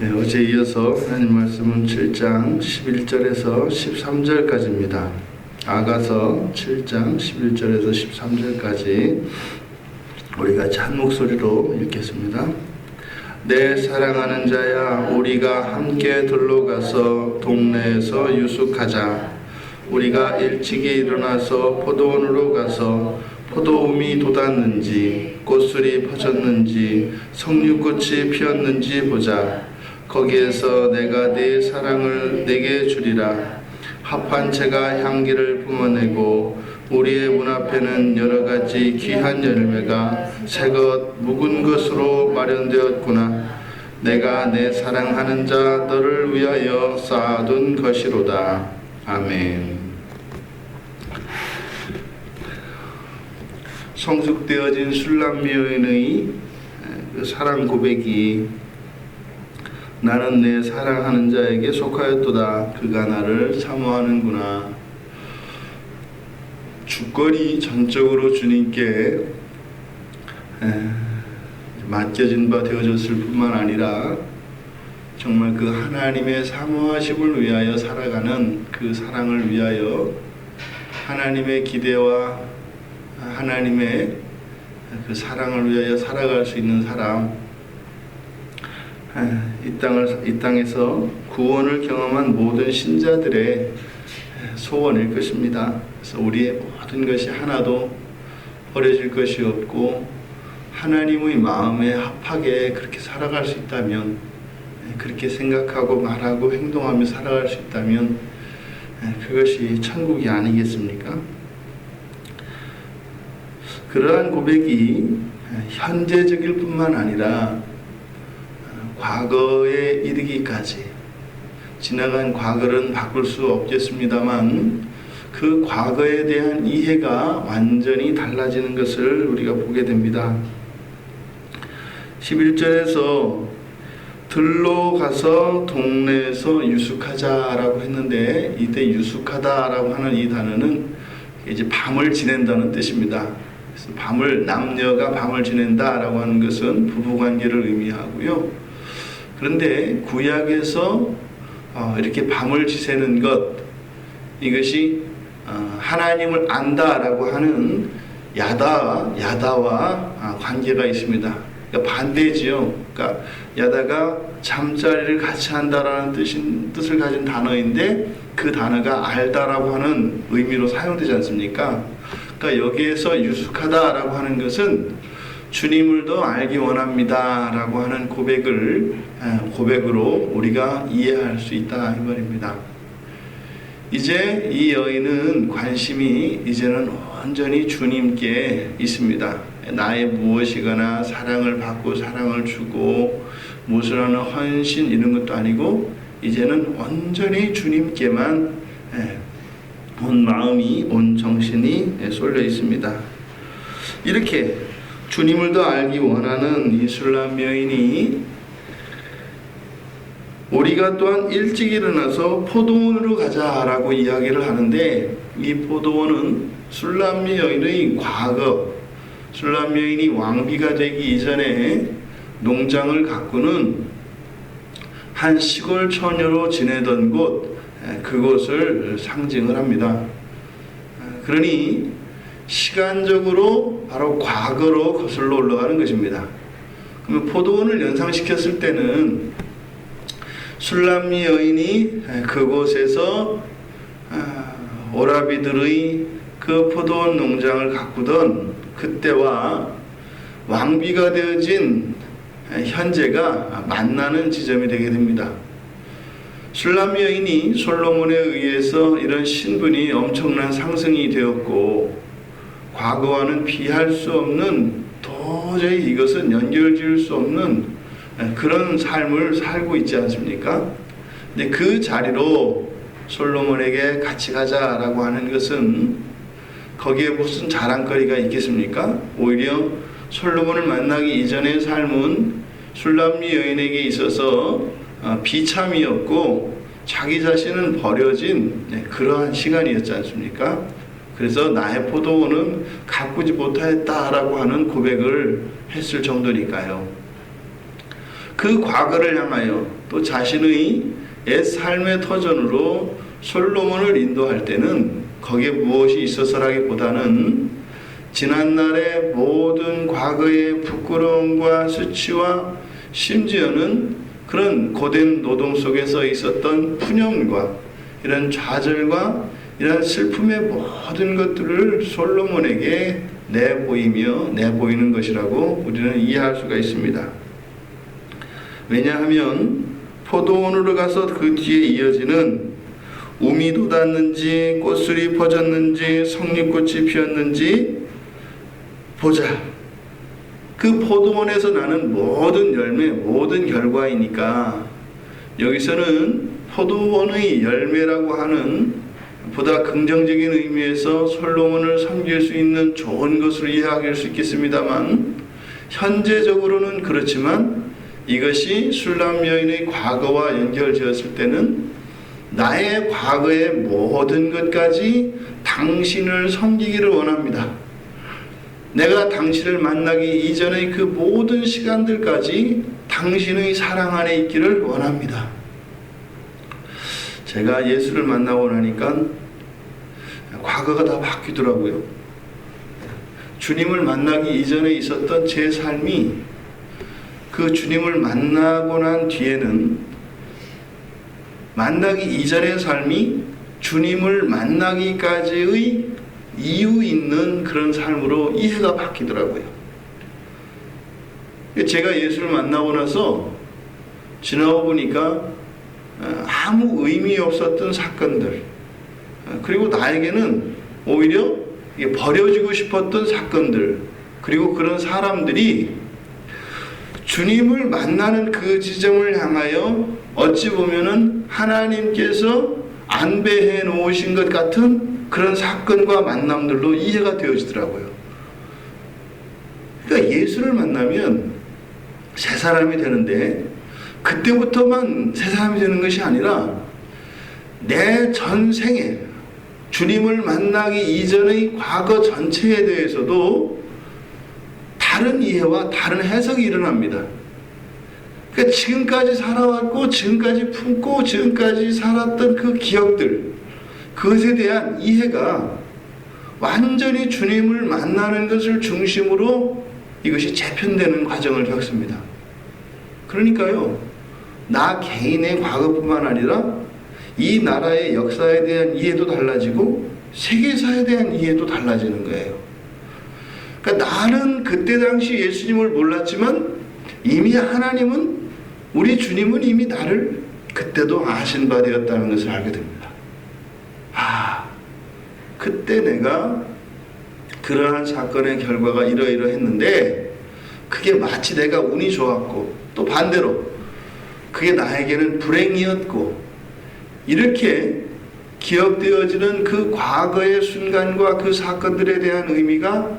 네, 어제 이어서 하나님 말씀은 7장 11절에서 13절까지입니다. 아가서 7장 11절에서 13절까지 우리가 한 목소리로 읽겠습니다. 내 사랑하는 자야, 우리가 함께 들러가서 동네에서 유숙하자. 우리가 일찍이 일어나서 포도원으로 가서 포도움이 돋았는지 꽃술이 퍼졌는지 석류꽃이 피었는지 보자. 거기에서 내가 네 사랑을 내게 주리라. 합한 채가 향기를 뿜어내고 우리의 문 앞에는 여러 가지 귀한 열매가 새것 묵은 것으로 마련되었구나. 내가 내 사랑하는 자 너를 위하여 쌓아둔 것이로다. 아멘. 성숙되어진 술람 여인의 그 사랑 고백이 나는 내 사랑하는 자에게 속하였도다. 그가 나를 사모하는구나. 주권이 전적으로 주님께 맡겨진 바 되어졌을 뿐만 아니라 정말 그 하나님의 사모하심을 위하여 살아가는 그 사랑을 위하여 하나님의 기대와 하나님의 그 사랑을 위하여 살아갈 수 있는 사람, 이 땅에서 구원을 경험한 모든 신자들의 소원일 것입니다. 그래서 우리의 모든 것이 하나도 버려질 것이 없고 하나님의 마음에 합하게 그렇게 살아갈 수 있다면, 그렇게 생각하고 말하고 행동하며 살아갈 수 있다면 그것이 천국이 아니겠습니까? 그러한 고백이 현재적일 뿐만 아니라 과거에 이르기까지, 지나간 과거는 바꿀 수 없겠습니다만 그 과거에 대한 이해가 완전히 달라지는 것을 우리가 보게 됩니다. 11절에서 들로 가서 동네에서 유숙하자라고 했는데, 이때 유숙하다라고 하는 이 단어는 이제 밤을 지낸다는 뜻입니다. 그래서 남녀가 밤을 지낸다라고 하는 것은 부부관계를 의미하고요. 그런데 구약에서 이렇게 밤을 지새는 것, 이것이 하나님을 안다라고 하는 야다와 관계가 있습니다. 그러니까 반대지요. 그러니까 야다가 잠자리를 같이 한다라는 뜻을 가진 단어인데, 그 단어가 알다라고 하는 의미로 사용되지 않습니까? 그러니까 여기에서 유숙하다라고 하는 것은 주님을 더 알기 원합니다 라고 하는 고백으로 우리가 이해할 수 있다 이 말입니다. 이제 이 여인은 관심이 이제는 온전히 주님께 있습니다. 나의 무엇이거나 사랑을 받고 사랑을 주고 무엇을 하는 헌신 이런 것도 아니고, 이제는 온전히 주님께만 온 마음이 온 정신이 쏠려 있습니다. 이렇게 주님을 더 알기 원하는 이 술람 여인이 우리가 또한 일찍 일어나서 포도원으로 가자라고 이야기를 하는데, 이 포도원은 술람 여인의 과거, 술람 여인이 왕비가 되기 이전에 농장을 가꾸는 한 시골 처녀로 지내던 곳, 그곳을 상징을 합니다. 그러니 시간적으로 바로 과거로 거슬러 올라가는 것입니다. 그러면 포도원을 연상시켰을 때는 술람미 여인이 그곳에서 오라비들의 그 포도원 농장을 가꾸던 그때와 왕비가 되어진 현재가 만나는 지점이 되게 됩니다. 술람 여인이 솔로몬에 의해서 이런 신분이 엄청난 상승이 되었고, 과거와는 비할 수 없는, 도저히 이것은 연결지을 수 없는 그런 삶을 살고 있지 않습니까? 근데 그 자리로 솔로몬에게 같이 가자라고 하는 것은 거기에 무슨 자랑거리가 있겠습니까? 오히려 솔로몬을 만나기 이전의 삶은 술람미 여인에게 있어서 비참이었고 자기 자신은 버려진 그러한 시간이었지 않습니까? 그래서 나의 포도원은 가꾸지 못하였다라고 하는 고백을 했을 정도니까요. 그 과거를 향하여, 또 또 자신의 옛 삶의 터전으로 솔로몬을 인도할 때는 거기에 무엇이 있어서라기보다는 지난날의 모든 과거의 부끄러움과 수치와 심지어는 그런 고된 노동 속에서 있었던 푸념과 이런 좌절과 이런 슬픔의 모든 것들을 솔로몬에게 내보이는 것이라고 우리는 이해할 수가 있습니다. 왜냐하면 포도원으로 가서 그 뒤에 이어지는 우미 돋았는지 꽃술이 퍼졌는지 성립꽃이 피었는지 보자. 그 포도원에서 나는 모든 열매, 모든 결과이니까 여기서는 포도원의 열매라고 하는 보다 긍정적인 의미에서 솔로몬을 섬길 수 있는 좋은 것으로 이해할 수 있겠습니다만 현재적으로는 그렇지만 이것이 술람 여인의 과거와 연결되었을 때는 나의 과거의 모든 것까지 당신을 섬기기를 원합니다. 내가 당신을 만나기 이전의 그 모든 시간들까지 당신의 사랑 안에 있기를 원합니다. 제가 예수를 만나고 나니까 과거가 다 바뀌더라고요. 주님을 만나기 이전에 있었던 제 삶이 그 주님을 만나고 난 뒤에는 만나기 이전의 삶이 주님을 만나기까지의 이유 있는 그런 삶으로 이해가 바뀌더라고요. 제가 예수를 만나고 나서 지나고 보니까 아무 의미 없었던 사건들, 그리고 나에게는 오히려 버려지고 싶었던 사건들, 그리고 그런 사람들이 주님을 만나는 그 지점을 향하여 어찌 보면은 하나님께서 안배해 놓으신 것 같은 그런 사건과 만남들로 이해가 되어지더라고요. 그러니까 예수를 만나면 새 사람이 되는데 그때부터만 새 사람이 되는 것이 아니라 내 전생에 주님을 만나기 이전의 과거 전체에 대해서도 다른 이해와 다른 해석이 일어납니다. 그러니까 지금까지 살아왔고 지금까지 품고 지금까지 살았던 그 기억들, 그것에 대한 이해가 완전히 주님을 만나는 것을 중심으로 이것이 재편되는 과정을 겪습니다. 그러니까요, 나 개인의 과거뿐만 아니라 이 나라의 역사에 대한 이해도 달라지고 세계사에 대한 이해도 달라지는 거예요. 그러니까 나는 그때 당시 예수님을 몰랐지만 이미 하나님은, 우리 주님은 이미 나를 그때도 아신 바 되었다는 것을 알게 됩니다. 그때 내가 그러한 사건의 결과가 이러이러했는데 그게 마치 내가 운이 좋았고 또 반대로 그게 나에게는 불행이었고, 이렇게 기억되어지는 그 과거의 순간과 그 사건들에 대한 의미가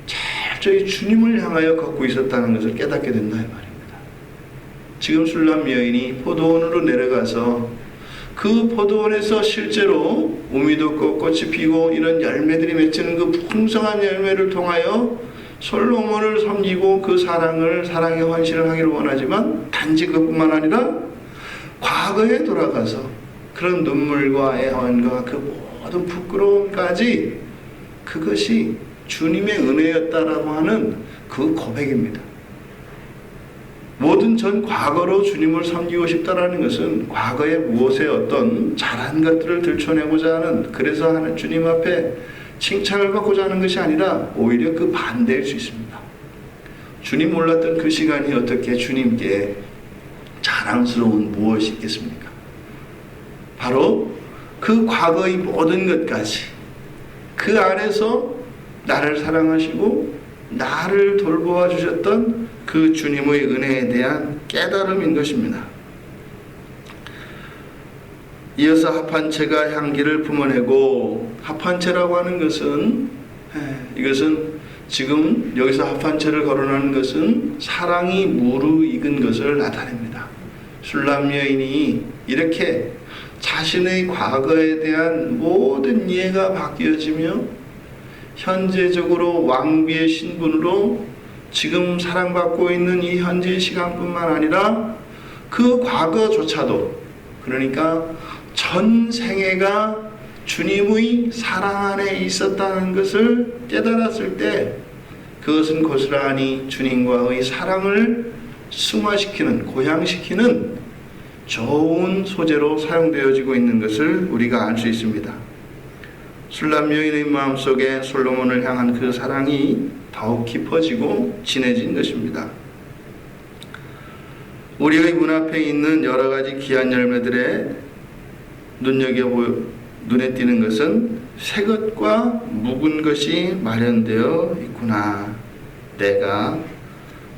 철저히 주님을 향하여 걷고 있었다는 것을 깨닫게 된다 이 말입니다. 지금 술람 여인이 포도원으로 내려가서 그 포도원에서 실제로 우미도 꽃이 피고 이런 열매들이 맺히는 그 풍성한 열매를 통하여 솔로몬을 섬기고 그 사랑의 헌신을 하기를 원하지만 단지 그뿐만 아니라 과거에 돌아가서 그런 눈물과 애환과 그 모든 부끄러움까지 그것이 주님의 은혜였다라고 하는 그 고백입니다. 모든 전 과거로 주님을 섬기고 싶다라는 것은 과거의 무엇의 어떤 잘한 것들을 들춰내고자 하는, 그래서 하는 주님 앞에 칭찬을 받고자 하는 것이 아니라 오히려 그 반대일 수 있습니다. 주님 몰랐던 그 시간이 어떻게 주님께 자랑스러운 무엇이 있겠습니까? 바로 그 과거의 모든 것까지 그 안에서 나를 사랑하시고 나를 돌보아 주셨던 그 주님의 은혜에 대한 깨달음인 것입니다. 이어서 합한채가 향기를 뿜어내고, 합한채라고 하는 것은 이것은 지금 여기서 합한채를 거론하는 것은 사랑이 무르익은 것을 나타냅니다. 술람 여인이 이렇게 자신의 과거에 대한 모든 이해가 바뀌어지며 현재적으로 왕비의 신분으로 지금 사랑받고 있는 이 현재 시간뿐만 아니라 그 과거조차도, 그러니까 전생애가 주님의 사랑 안에 있었다는 것을 깨달았을 때 그것은 고스란히 주님과의 사랑을 승화시키는, 고양시키는 좋은 소재로 사용되어지고 있는 것을 우리가 알 수 있습니다. 술람 여인의 마음속에 솔로몬을 향한 그 사랑이 더욱 깊어지고 진해진 것입니다. 우리의 문 앞에 있는 여러 가지 귀한 열매들에 눈에 띄는 것은 새 것과 묵은 것이 마련되어 있구나. 내가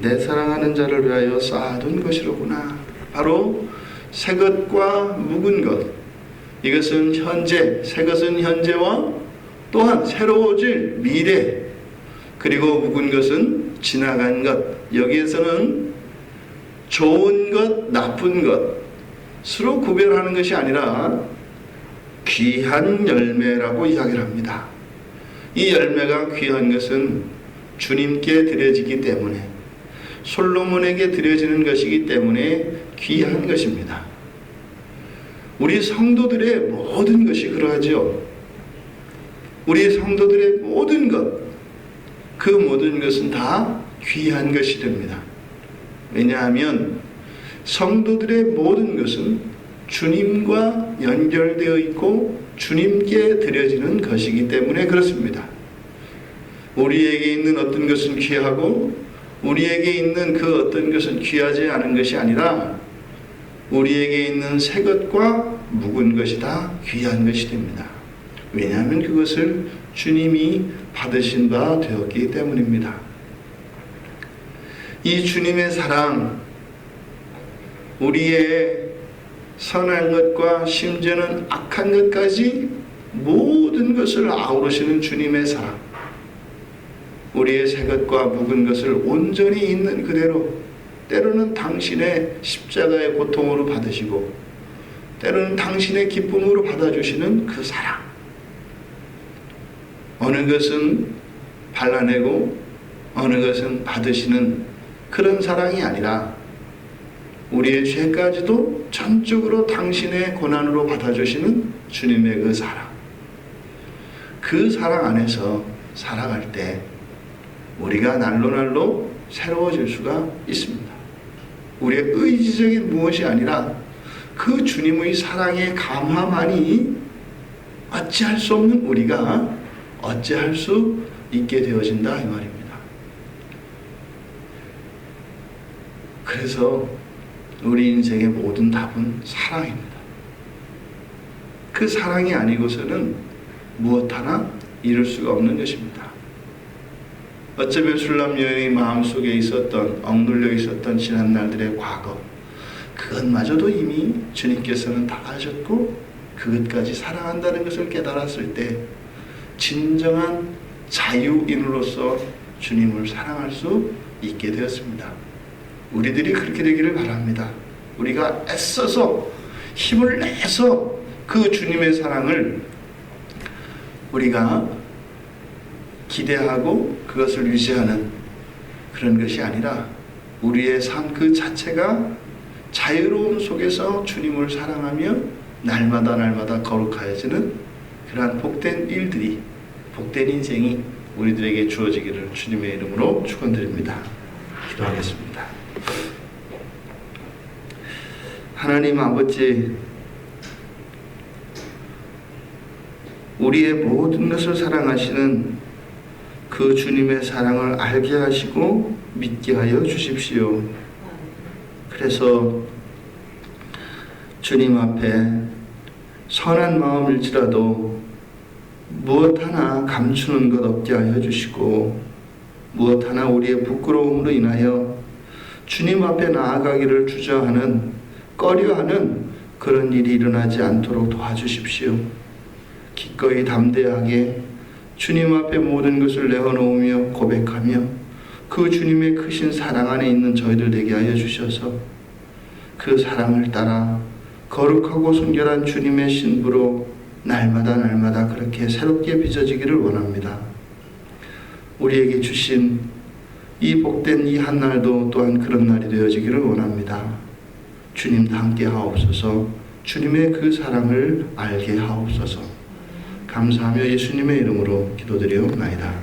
내 사랑하는 자를 위하여 쌓아둔 것이로구나. 바로 새 것과 묵은 것. 이것은 현재, 새 것은 현재와 또한 새로워질 미래, 그리고 묵은 것은 지나간 것. 여기에서는 좋은 것, 나쁜 것으로 구별하는 것이 아니라 귀한 열매라고 이야기를 합니다. 이 열매가 귀한 것은 주님께 드려지기 때문에, 솔로몬에게 드려지는 것이기 때문에 귀한 것입니다. 우리 성도들의 모든 것이 그러하죠. 우리 성도들의 모든 것, 그 모든 것은 다 귀한 것이 됩니다. 왜냐하면 성도들의 모든 것은 주님과 연결되어 있고 주님께 드려지는 것이기 때문에 그렇습니다. 우리에게 있는 어떤 것은 귀하고 우리에게 있는 그 어떤 것은 귀하지 않은 것이 아니라 우리에게 있는 새 것과 묵은 것이 다 귀한 것이 됩니다. 왜냐하면 그것을 주님이 받으신 바 되었기 때문입니다. 이 주님의 사랑, 우리의 선한 것과 심지어는 악한 것까지 모든 것을 아우르시는 주님의 사랑, 우리의 새 것과 묵은 것을 온전히 있는 그대로, 때로는 당신의 십자가의 고통으로 받으시고 때로는 당신의 기쁨으로 받아주시는 그 사랑, 어느 것은 발라내고 어느 것은 받으시는 그런 사랑이 아니라 우리의 죄까지도 전적으로 당신의 고난으로 받아주시는 주님의 그 사랑, 그 사랑 안에서 살아갈 때 우리가 날로 새로워질 수가 있습니다. 우리의 의지적인 무엇이 아니라 그 주님의 사랑의 감화만이 어찌할 수 없는 우리가 어찌할 수 있게 되어진다 이 말입니다. 그래서 우리 인생의 모든 답은 사랑입니다. 그 사랑이 아니고서는 무엇 하나 이룰 수가 없는 것입니다. 어쩌면 술람 여인의 마음속에 있었던, 억눌려 있었던 지난 날들의 과거, 그것마저도 이미 주님께서는 다 아셨고 그것까지 사랑한다는 것을 깨달았을 때 진정한 자유인으로서 주님을 사랑할 수 있게 되었습니다. 우리들이 그렇게 되기를 바랍니다. 우리가 애써서 힘을 내서 그 주님의 사랑을 우리가 기대하고 그것을 유지하는 그런 것이 아니라 우리의 삶 그 자체가 자유로움 속에서 주님을 사랑하며 날마다 거룩하여지는 그러한 복된 일들이, 복된 인생이 우리들에게 주어지기를 주님의 이름으로 축원드립니다. 기도하겠습니다. 하나님 아버지, 우리의 모든 것을 사랑하시는 그 주님의 사랑을 알게 하시고 믿게 하여 주십시오. 그래서 주님 앞에 선한 마음일지라도 무엇 하나 감추는 것 없게 하여 주시고 무엇 하나 우리의 부끄러움으로 인하여 주님 앞에 나아가기를 주저하는, 꺼려하는 그런 일이 일어나지 않도록 도와주십시오. 기꺼이 담대하게 주님 앞에 모든 것을 내어놓으며 고백하며 그 주님의 크신 사랑 안에 있는 저희들 되게 하여 주셔서 그 사랑을 따라 거룩하고 순결한 주님의 신부로 날마다 그렇게 새롭게 빚어지기를 원합니다. 우리에게 주신 이 복된 이 한날도 또한 그런 날이 되어지기를 원합니다. 주님도 함께 하옵소서. 주님의 그 사랑을 알게 하옵소서. 감사하며 예수님의 이름으로 기도드리옵나이다.